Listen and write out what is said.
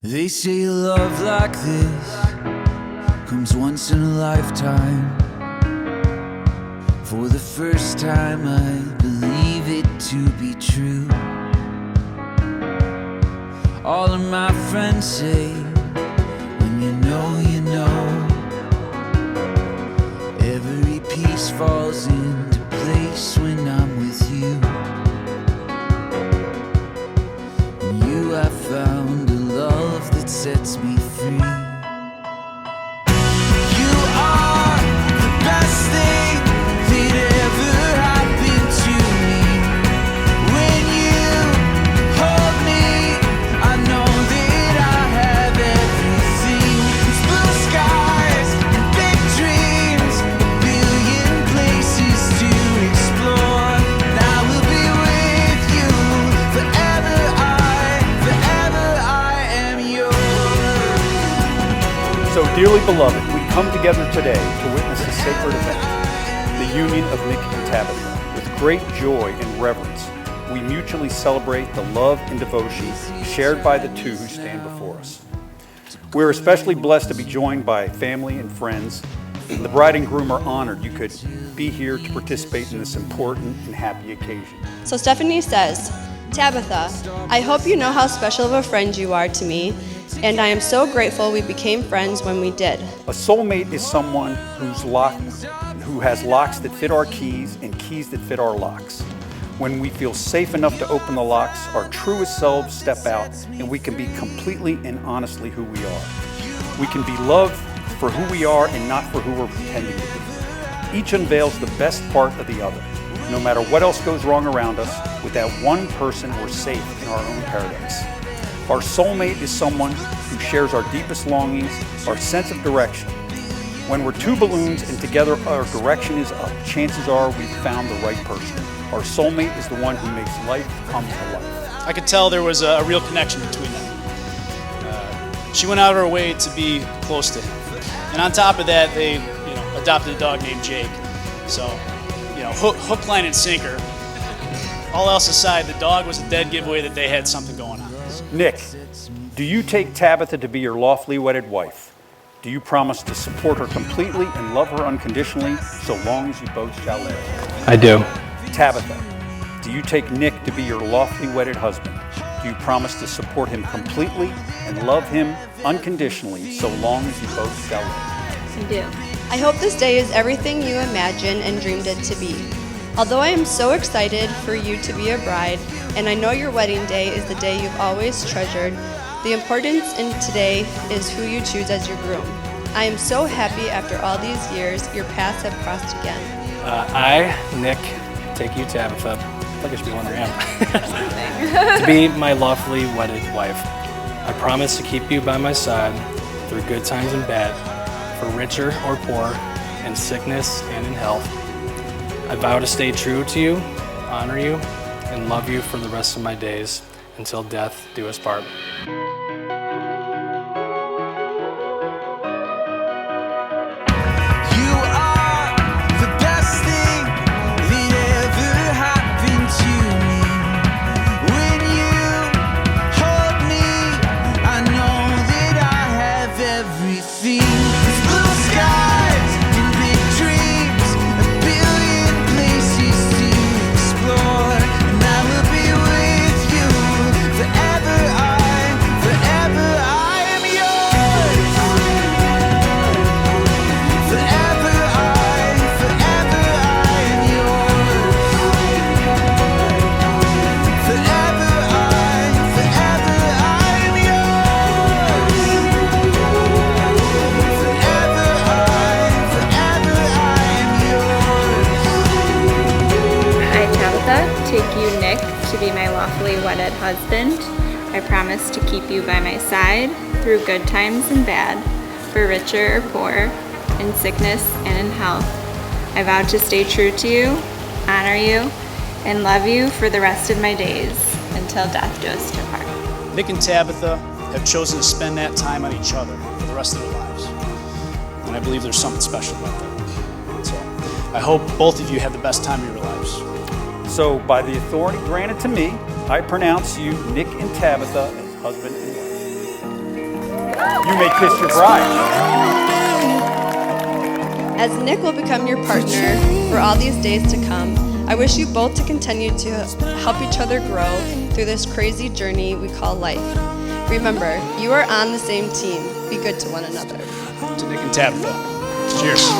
They say love like this comes once in a lifetime. For the first time I believe it to be true. All of my friends say, when you know, you know. Every piece falls into place when I'm with you. And you have found a love that sets me free. You are the best thing that ever happened to me. When you hold me, I know that I have everything. It's blue skies and big dreams, a billion places to explore. And I will be with you forever. I am yours. So dearly beloved, we come together today to witness a sacred event, the union of Nick and Tabitha. With great joy and reverence, we mutually celebrate the love and devotion shared by the two who stand before us. We're especially blessed to be joined by family and friends. The bride and groom are honored you could be here to participate in this important and happy occasion. So Stephanie says, Tabitha, I hope you know how special of a friend you are to me, and I am so grateful we became friends when we did. A soulmate is someone who has locks that fit our keys and keys that fit our locks. When we feel safe enough to open the locks, our truest selves step out and we can be completely and honestly who we are. We can be loved for who we are and not for who we're pretending to be. Each unveils the best part of the other. No matter what else goes wrong around us, with that one person we're safe in our own paradise. Our soulmate is someone who shares our deepest longings, our sense of direction. When we're two balloons and together our direction is up, chances are we've found the right person. Our soulmate is the one who makes life come to life. I could tell there was a real connection between them. She went out of her way to be close to him. And on top of that, they adopted a dog named Jake. So, hook, line, and sinker. All else aside, the dog was a dead giveaway that they had something going on. Nick, do you take Tabitha to be your lawfully wedded wife? Do you promise to support her completely and love her unconditionally so long as you both shall live? I do. Tabitha, do you take Nick to be your lawfully wedded husband? Do you promise to support him completely and love him unconditionally so long as you both shall live? I do. I hope this day is everything you imagined and dreamed it to be. Although I am so excited for you to be a bride, and I know your wedding day is the day you've always treasured, the importance in today is who you choose as your groom. I am so happy after all these years, your paths have crossed again. I, Nick, take you, Tabitha, like I should be wondering, to be my lawfully wedded wife. I promise to keep you by my side through good times and bad, for richer or poor, in sickness and in health. I vow to stay true to you, honor you, and love you for the rest of my days until death do us part. You are the best thing that ever happened to me. When you hold me, I know that I have everything. It's blue skies and big dreams, a billion places to explore. And I will be with you forever. Forever I am yours. Forever I am yours. Forever I am yours. I, Tabitha, take you, Nick, to be my lawfully wedded husband. I promise to keep you by my side through good times and bad, for richer or poor, in sickness and in health. I vow to stay true to you, honor you, and love you for the rest of my days until death do us part. Nick and Tabitha have chosen to spend that time on each other for the rest of their lives. And I believe there's something special about that. So I hope both of you have the best time of your lives. So by the authority granted to me, I pronounce you, Nick and Tabitha, as husband and wife. You may kiss your bride. As Nick will become your partner for all these days to come, I wish you both to continue to help each other grow through this crazy journey we call life. Remember, you are on the same team. Be good to one another. To Nick and Tabitha. Cheers.